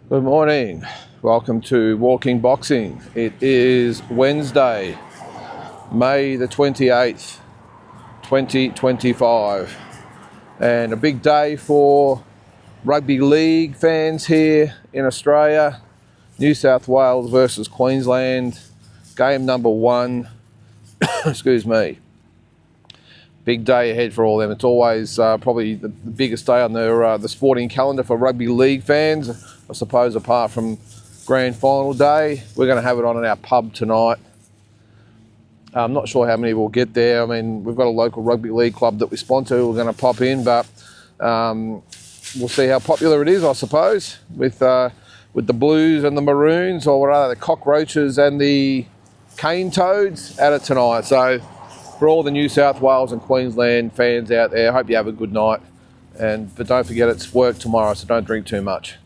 Good morning. Welcome to Walking Boxing. It is Wednesday, May the 28th, 2025, and a big day for rugby league fans here in Australia. New South Wales versus Queensland, game number one. Excuse me. Big day ahead for all of them. It's always probably the biggest day on the sporting calendar for rugby league fans, I suppose, apart from grand final day. We're going to have it on in our pub tonight. I'm not sure how many will get there. I mean, we've got a local rugby league club that we sponsor. We're going to pop in, but we'll see how popular it is, I suppose, with the Blues and the Maroons, or what are they, the Cockroaches and the Cane Toads at it tonight. So for all the New South Wales and Queensland fans out there, I hope you have a good night. But don't forget, it's work tomorrow, so don't drink too much.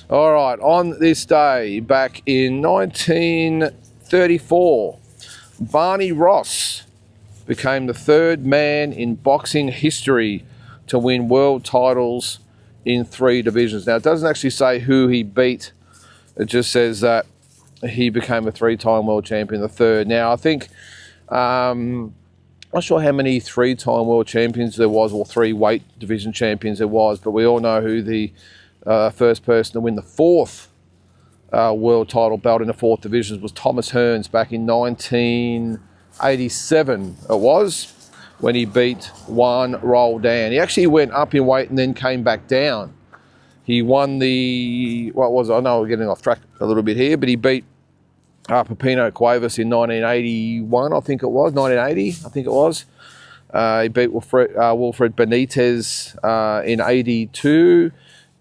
All right, on this day, back in 1934, Barney Ross became the third man in boxing history to win world titles in 3 divisions. Now, it doesn't actually say who he beat. It just says that he became a 3-time world champion, the third. Now, I think, not sure how many 3-time world champions there was, or 3 weight division champions there was, but we all know who the first person to win the 4th world title belt in the 4th division was Thomas Hearns back in 1987, it was, when he beat Juan Roldan. He actually went up in weight and then came back down. He won I know we're getting off track a little bit here, but he beat Pepino Cuevas in 1981, I think it was, 1980, I think it was. He beat Wilfred Benitez in 82.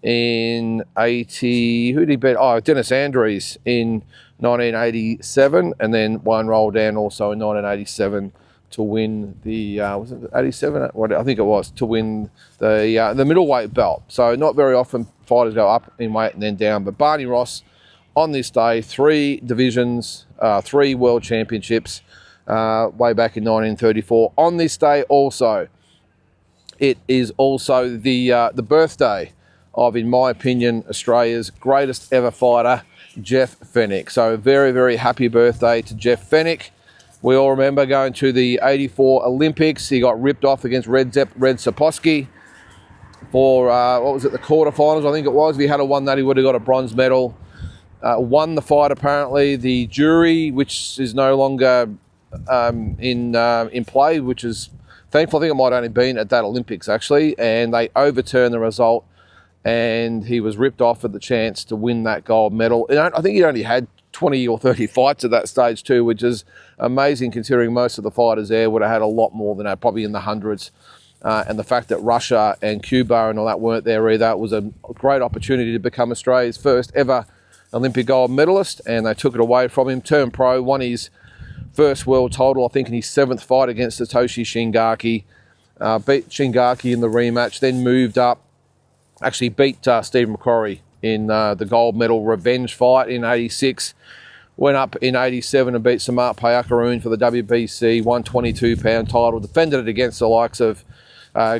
In 80, who did he beat? Oh, Dennis Andrews in 1987, and then Juan Roldan also in 1987 to win the, was it 87? What, I think it was, to win the middleweight belt. So not very often fighters go up in weight and then down, but Barney Ross, on this day, 3 divisions, 3 world championships, way back in 1934. On this day also, it is also the birthday of, in my opinion, Australia's greatest ever fighter, Jeff Fenech. So very, very happy birthday to Jeff Fenech. We all remember going to the 84 Olympics. He got ripped off against Red Sapolsky for, the quarterfinals, I think it was. If he had won that, he would have got a bronze medal. Won the fight, apparently. The jury, which is no longer in play, which is thankful. I think it might have only been at that Olympics, actually, and they overturned the result, and he was ripped off at the chance to win that gold medal. And I think he only had 20 or 30 fights at that stage too, which is amazing considering most of the fighters there would have had a lot more than that, probably in the hundreds. And the fact that Russia and Cuba and all that weren't there either, it was a great opportunity to become Australia's first ever Olympic gold medalist, and they took it away from him. Turned pro, won his first world title, I think, in his 7th fight against Satoshi Shingaki. Beat Shingaki in the rematch, then moved up, actually beat Stephen McCrory in the gold medal revenge fight in 86. Went up in 87 and beat Samart Payakaroon for the WBC 122-pound title. Defended it against the likes of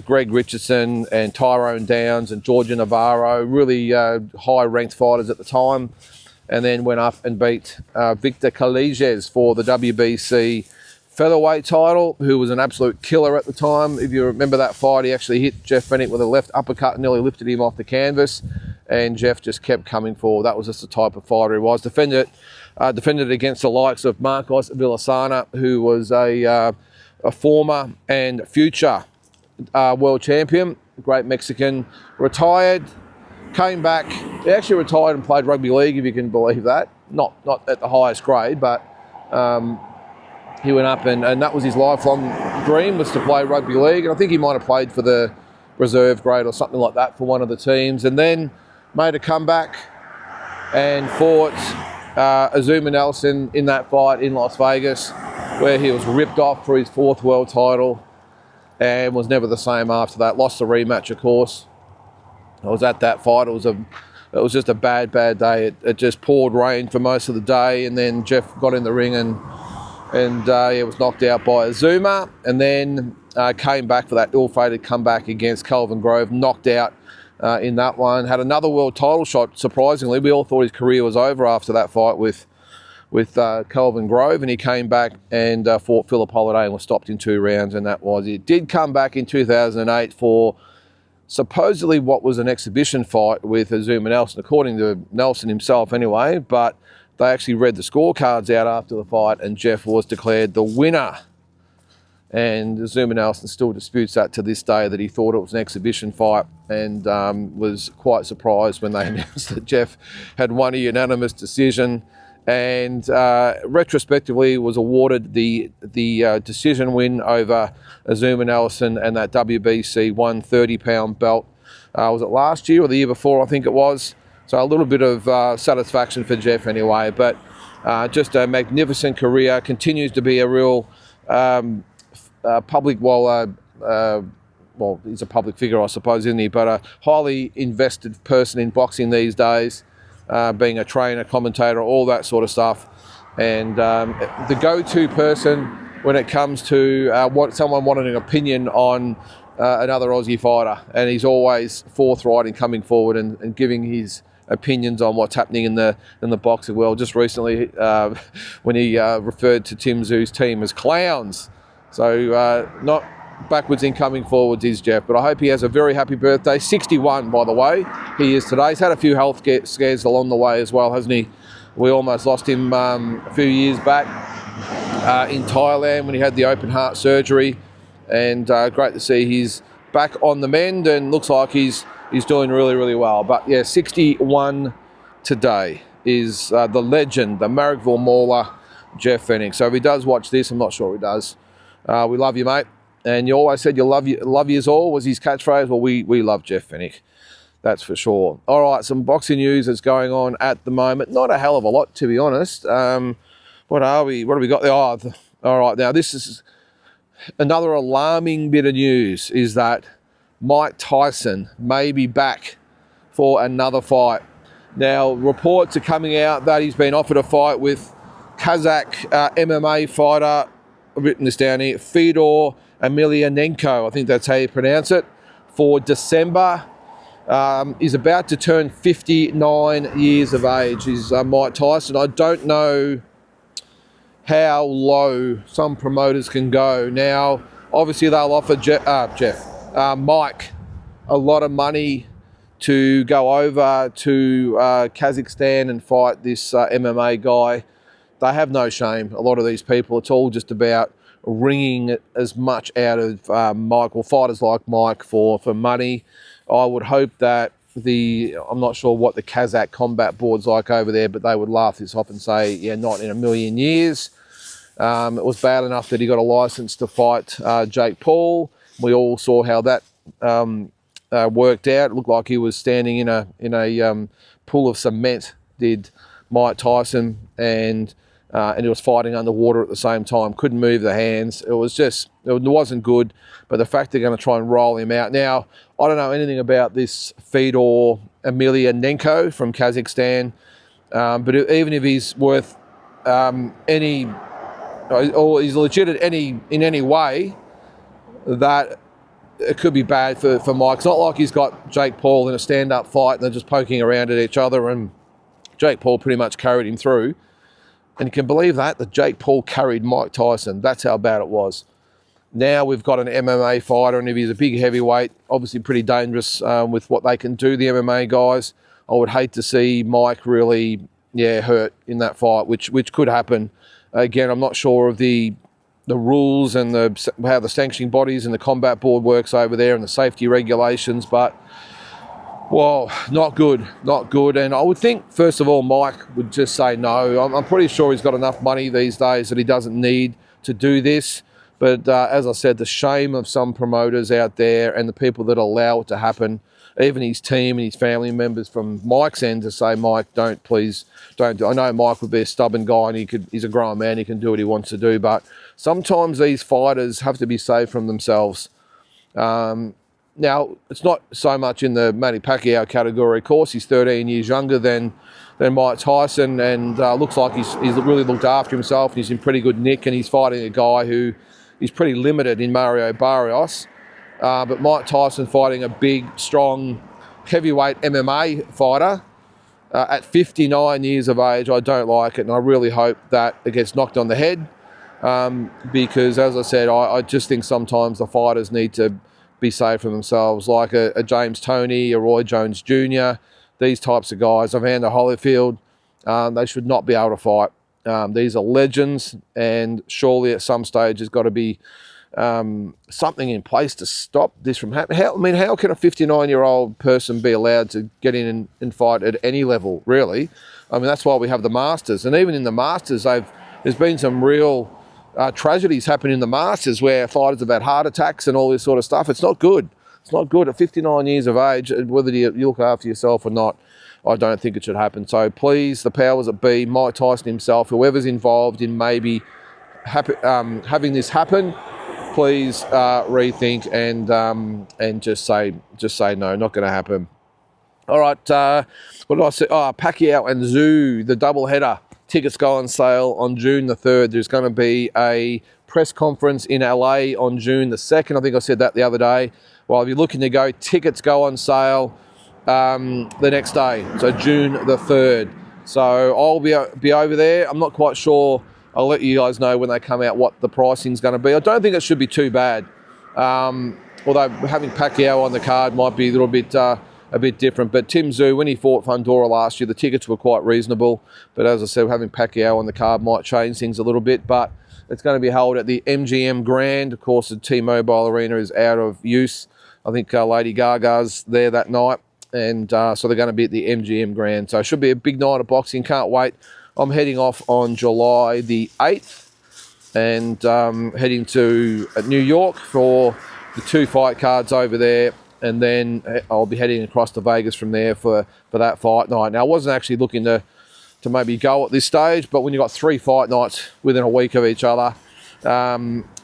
Greg Richardson and Tyrone Downs and Georgia Navarro, really high-ranked fighters at the time. And then went up and beat Victor Callejas for the WBC featherweight title, who was an absolute killer at the time. If you remember that fight, he actually hit Jeff Fenech with a left uppercut and nearly lifted him off the canvas, and Jeff just kept coming forward. That was just the type of fighter he was. Defended it against the likes of Marcos Villasana, who was a former and future world champion, great Mexican. Retired, came back. He actually retired and played rugby league, if you can believe that. Not at the highest grade, but he went up and that was his lifelong dream, was to play rugby league. And I think he might have played for the reserve grade or something like that for one of the teams. And then made a comeback and fought Azuma Nelson in that fight in Las Vegas, where he was ripped off for his 4th world title and was never the same after that. Lost the rematch, of course. I was at that fight. It was just a bad day. It just poured rain for most of the day, and then Jeff got in the ring and he was knocked out by Azuma, and then came back for that ill-fated comeback against Kelvin Grove, knocked out in that one. Had another world title shot, surprisingly. We all thought his career was over after that fight with Kelvin Grove, and he came back and fought Philip Holiday and was stopped in 2 rounds, and that was it. Did come back in 2008 for supposedly what was an exhibition fight with Azuma Nelson, according to Nelson himself anyway, but they actually read the scorecards out after the fight and Jeff was declared the winner. And Azuma Nelson still disputes that to this day, that he thought it was an exhibition fight, and was quite surprised when they announced that Jeff had won a unanimous decision, and retrospectively was awarded the decision win over Azuma Nelson and that WBC 130-pound belt. Was it last year or the year before? I think it was. So a little bit of satisfaction for Jeff anyway, but just a magnificent career. Continues to be a real public, well, he's a public figure, I suppose, isn't he? But a highly invested person in boxing these days. Being a trainer, commentator, all that sort of stuff, and the go-to person when it comes to what someone wanted an opinion on another Aussie fighter, and he's always forthright in coming forward and giving his opinions on what's happening in the boxing world. Just recently, when he referred to Tim Tszyu's team as clowns, so not backwards in coming forwards is Jeff, but I hope he has a very happy birthday. 61, by the way, he is today. He's had a few health scares along the way as well, hasn't he? We almost lost him a few years back in Thailand when he had the open heart surgery, and great to see he's back on the mend and looks like he's doing really, really well. But yeah, 61 today is the legend, the Marrickville Mauler, Jeff Fenech. So if he does watch this, I'm not sure he does. We love you, mate. And you always said you love yous all was his catchphrase. Well, we love Jeff Fenech, that's for sure. All right, some boxing news that's going on at the moment. Not a hell of a lot, to be honest. What have we got there? Oh, all right, now this is another alarming bit of news, is that Mike Tyson may be back for another fight. Now, reports are coming out that he's been offered a fight with Kazakh MMA fighter, I've written this down here, Fedor Emelianenko, I think that's how you pronounce it, for December. He's about to turn 59 years of age, is Mike Tyson. I don't know how low some promoters can go. Now, obviously they'll offer Mike a lot of money to go over to Kazakhstan and fight this MMA guy. They have no shame, a lot of these people. It's all just about wringing as much out of Mike, or fighters like Mike, for money. I would hope that I'm not sure what the Kazakh combat board's like over there, but they would laugh this off and say, yeah, not in a million years. It was bad enough that he got a license to fight Jake Paul. We all saw how that worked out. It looked like he was standing in a pool of cement, did Mike Tyson, and he was fighting underwater at the same time. Couldn't move the hands. It wasn't good. But the fact they're going to try and roll him out now, I don't know anything about this Fedor Emelianenko from Kazakhstan. But even if he's worth any, or he's legit in any way, that it could be bad for Mike. It's not like he's got Jake Paul in a stand-up fight and they're just poking around at each other, and Jake Paul pretty much carried him through. And you can believe that Jake Paul carried Mike Tyson. That's how bad it was. Now we've got an MMA fighter, and if he's a big heavyweight, obviously pretty dangerous with what they can do, the MMA guys. I would hate to see Mike really, hurt in that fight, which could happen. Again, I'm not sure of the rules and how the sanctioning bodies and the combat board works over there and the safety regulations, but well, not good. And I would think, first of all, Mike would just say no. I'm pretty sure he's got enough money these days that he doesn't need to do this. But as I said, the shame of some promoters out there and the people that allow it to happen, even his team and his family members from Mike's end, to say, Mike, please don't do it. I know Mike would be a stubborn guy and he's a grown man, he can do what he wants to do, but sometimes these fighters have to be saved from themselves. Now, it's not so much in the Manny Pacquiao category, of course. He's 13 years younger than Mike Tyson, and looks like he's really looked after himself, and he's in pretty good nick, and he's fighting a guy who is pretty limited in Mario Barrios. But Mike Tyson fighting a big, strong heavyweight MMA fighter at 59 years of age. I don't like it, and I really hope that it gets knocked on the head, because, as I said, I just think sometimes the fighters need to be saved for themselves, like a James Toney, a Roy Jones Jr., these types of guys, Evander Holyfield. They should not be able to fight. These are legends, and surely at some stage there's got to be something in place to stop this from happening. How can a 59-year-old person be allowed to get in and fight at any level, really? I mean, that's why we have the Masters. And even in the Masters, there's been some real tragedies happen in the Masters where fighters have had heart attacks and all this sort of stuff. It's not good. It's not good at 59 years of age, whether you look after yourself or not. I don't think it should happen. So please, the powers that be, Mike Tyson himself, whoever's involved in maybe having this happen, please rethink and just say no, not going to happen. All right, what did I say? Pacquiao and Tszyu, the double header. Tickets go on sale on June the 3rd. There's going to be a press conference in LA on June the 2nd. I think I said that the other day. Well, if you're looking to go, tickets go on sale the next day, so June the 3rd. So I'll be over there. I'm not quite sure. I'll let you guys know when they come out what the pricing's going to be. I don't think it should be too bad. Although having Pacquiao on the card might be a little bit a bit different. But Tim Tszyu, when he fought Fundora last year, the tickets were quite reasonable. But as I said, having Pacquiao on the card might change things a little bit. But it's going to be held at the MGM Grand. Of course, the T-Mobile Arena is out of use. I think Lady Gaga's there that night. And so they're going to be at the MGM Grand. So it should be a big night of boxing. Can't wait. I'm heading off on July the 8th and heading to New York for the 2 fight cards over there. And then I'll be heading across to Vegas from there for that fight night. Now, I wasn't actually looking to maybe go at this stage, but when you've got 3 fight nights within a week of each other,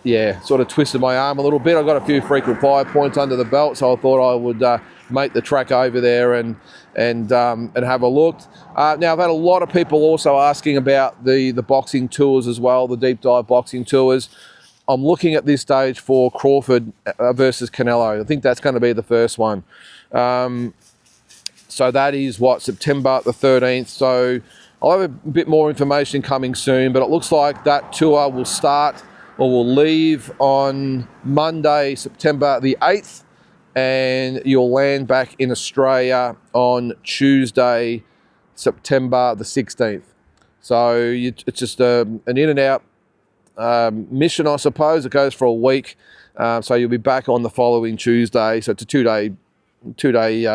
yeah, sort of twisted my arm a little bit. I got a few frequent flyer points under the belt, so I thought I would make the track over there and have a look. Now, I've had a lot of people also asking about the boxing tours as well, the deep dive boxing tours. I'm looking at this stage for Crawford versus Canelo. I think that's going to be the first one. So that is September the 13th. So I'll have a bit more information coming soon, but it looks like that tour will start or will leave on Monday, September the 8th, and you'll land back in Australia on Tuesday, September the 16th. So it's just an in and out mission, I suppose. It goes for a week, so you'll be back on the following Tuesday. So it's a two-day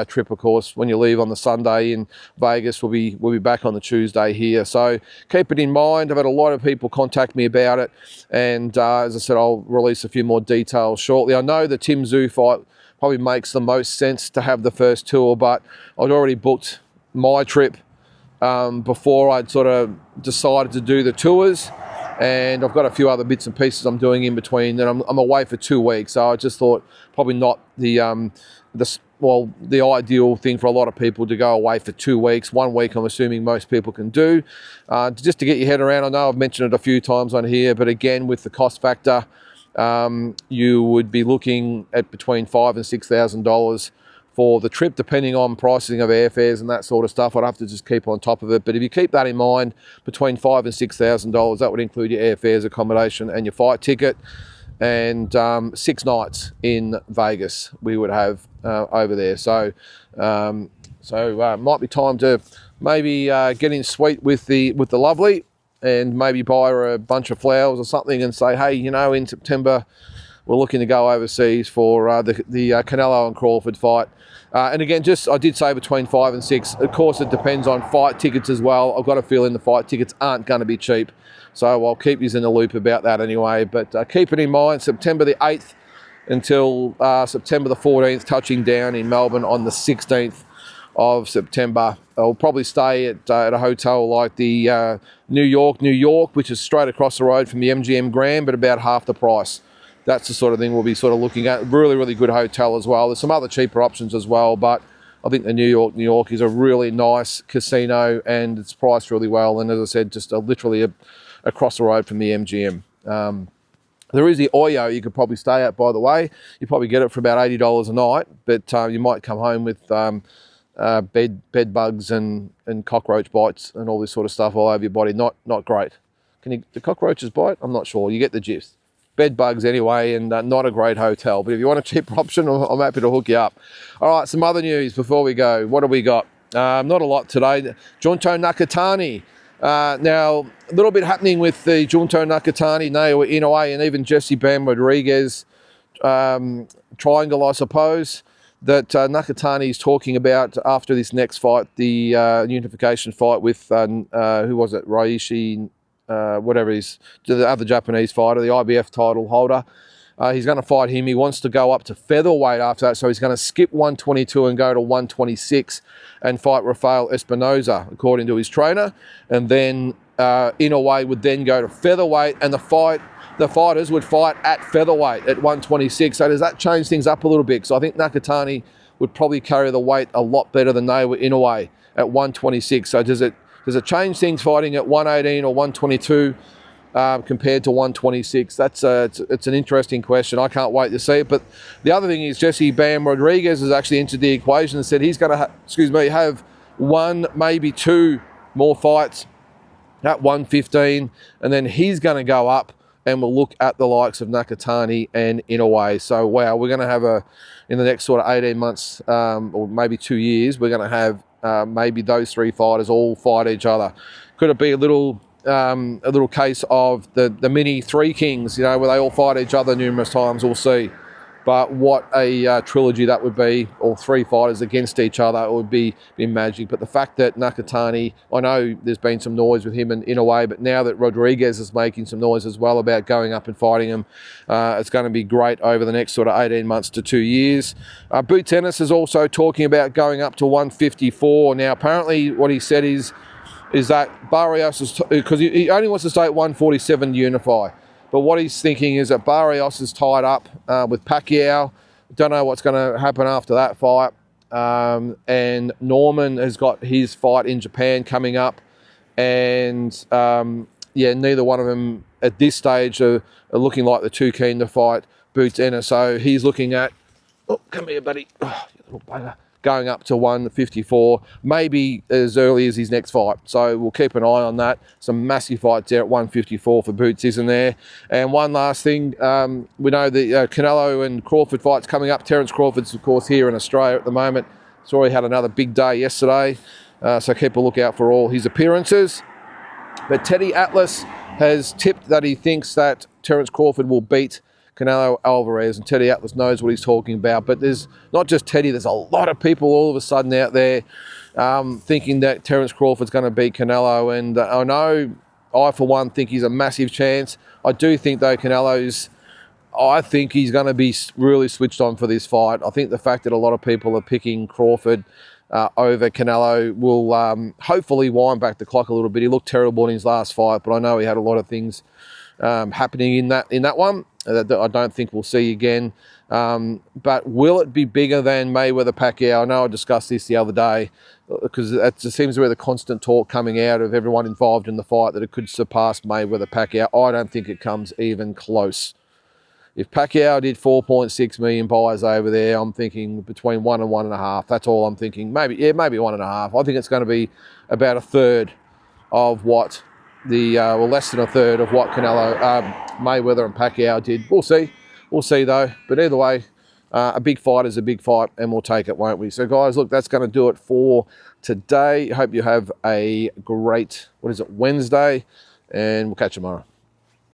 trip, of course. When you leave on the Sunday in Vegas, we'll be back on the Tuesday here. So keep it in mind. I've had a lot of people contact me about it, and as I said, I'll release a few more details shortly. I know the Tim Tszyu fight probably makes the most sense to have the first tour, but I'd already booked my trip before I'd sort of decided to do the tours. And I've got a few other bits and pieces I'm doing in between. And I'm away for 2 weeks, so I just thought probably not the ideal thing for a lot of people to go away for 2 weeks. 1 week, I'm assuming most people can do. Just to get your head around, I know I've mentioned it a few times on here, but again, with the cost factor, you would be looking at between $5,000 and $6,000 for the trip, depending on pricing of airfares and that sort of stuff. I'd have to just keep on top of it. But if you keep that in mind, between $5,000 and $6,000, that would include your airfares, accommodation, and your flight ticket. And 6 nights in Vegas we would have over there. So might be time to maybe get in sweet with the lovely, and maybe buy her a bunch of flowers or something and say, hey, in September we're looking to go overseas for the Canelo and Crawford fight. And again, I did say between 5 and 6. Of course, it depends on fight tickets as well. I've got a feeling the fight tickets aren't going to be cheap. So I'll keep you in the loop about that anyway. But keep it in mind, September the 8th until September the 14th, touching down in Melbourne on the 16th of September. I'll probably stay at a hotel like the New York, which is straight across the road from the MGM Grand, but about half the price. That's the sort of thing we'll be sort of looking at. Really, really good hotel as well. There's some other cheaper options as well, but I think the New York is a really nice casino, and it's priced really well. And as I said, just literally across the road from the MGM. There is the Oyo you could probably stay at, by the way. You probably get it for about $80 a night, but you might come home with bed bugs and cockroach bites and all this sort of stuff all over your body. Not great. Do cockroaches bite? I'm not sure. You get the gist. Bed bugs anyway, and not a great hotel. But if you want a cheaper option, I'm happy to hook you up. All right, some other news before we go. What have we got? Not a lot today. Junto Nakatani. Now, a little bit happening with the Junto Nakatani, Naoya Inoue, and even Jesse Bam Rodriguez triangle, I suppose, that Nakatani is talking about after this next fight, the unification fight with, who was it, Raishi, whatever he's, the other Japanese fighter, the IBF title holder. He's going to fight him. He wants to go up to featherweight after that, so he's going to skip 122 and go to 126 and fight Rafael Espinoza, according to his trainer. And then Inoue would then go to featherweight, and the fighters would fight at featherweight at 126. So does that change things up a little bit? So I think Nakatani would probably carry the weight a lot better than Naoya Inoue at 126. So does it change things fighting at 118 or 122? Compared to 126? It's an interesting question. I can't wait to see it. But the other thing is Jesse Bam Rodriguez has actually entered the equation and said he's going to have one, maybe two more fights at 115, and then he's going to go up and we'll look at the likes of Nakatani and Inoue. So wow, we're going to have in the next sort of 18 months or maybe 2 years, we're going to have maybe those three fighters all fight each other. Could it be a little case of the mini Three Kings, where they all fight each other numerous times? We'll see. But what a trilogy that would be, or three fighters against each other, it would be magic. But the fact that Nakatani, I know there's been some noise with him and Inoue, but now that Rodriguez is making some noise as well about going up and fighting him, it's going to be great over the next sort of 18 months to 2 years. Boots Ennis is also talking about going up to 154. Now, apparently what he said is that Barrios is, because he only wants to stay at 147 to unify. But what he's thinking is that Barrios is tied up with Pacquiao. Don't know what's going to happen after that fight. And Norman has got his fight in Japan coming up. And neither one of them at this stage are looking like they're too keen to fight Boots Ennis. So he's looking at, come here, buddy. Oh, you little bugger. Going up to 154, maybe as early as his next fight. So we'll keep an eye on that. Some massive fights there at 154 for Boots, isn't there? And one last thing, we know the Canelo and Crawford fight's coming up. Terence Crawford's, of course, here in Australia at the moment. He's already had another big day yesterday, so keep a lookout for all his appearances. But Teddy Atlas has tipped that he thinks that Terence Crawford will beat Canelo Alvarez, and Teddy Atlas knows what he's talking about. But there's not just Teddy, there's a lot of people all of a sudden out there thinking that Terence Crawford's going to beat Canelo, and I know I for one think he's a massive chance. I do think though I think he's going to be really switched on for this fight. I think the fact that a lot of people are picking Crawford over Canelo will hopefully wind back the clock a little bit. He looked terrible in his last fight, but I know he had a lot of things happening in that one that I don't think we'll see again. But will it be bigger than Mayweather-Pacquiao? I know I discussed this the other day because it just seems to be the constant talk coming out of everyone involved in the fight that it could surpass Mayweather-Pacquiao. I don't think it comes even close. If Pacquiao did 4.6 million buys over there, I'm thinking between 1 and 1.5. That's all I'm thinking. Maybe 1.5. I think it's going to be about a third of what less than a third of what Mayweather and Pacquiao did. We'll see though. But either way, a big fight is a big fight, and we'll take it, won't we? So guys, look, that's going to do it for today. Hope you have a great Wednesday, and we'll catch you tomorrow.